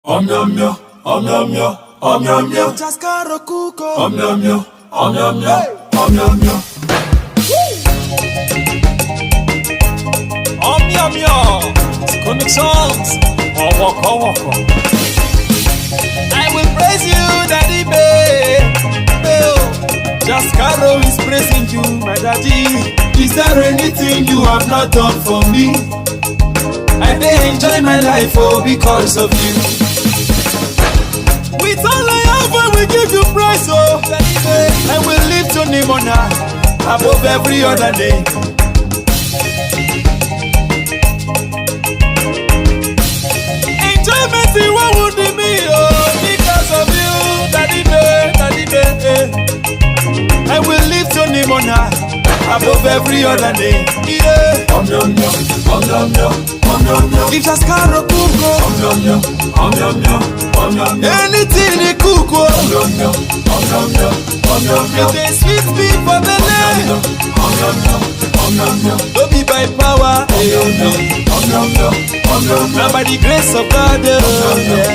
Omnyamnya, omnyamnya, omnyamnya. Chaskaro kuko. Omnyamnya, omnyamnya, omnyamnya. Omnyamnya. Comic songs. Waka waka. I will praise you, Daddy Bay. Chaskaro is praising you, my daddy. Is there anything you have not done for me? I may enjoy my life, because of you. With all I have, I will give you praise, Daddy Bay. I will lift your name on high, above every other name. Enjoyment in what would be me, because of you, Daddy Bay, Daddy Bay. I will lift your name on high, above every other name. Yeah. Omnyamnya, omnyamnya, omnyamnya. If Chaskaro kuko. Omnyamnya, omnyamnya, omnyamnya. Anything they cook, Omnyamnya, omnyamnya, omnyamnya. if they sweet me for the Omnyamnya, name, omnyamnya, omnyamnya. don't be by power, Omnyamnya, omnyamnya, omnyamnya. not by the grace of God. Omnyamnya,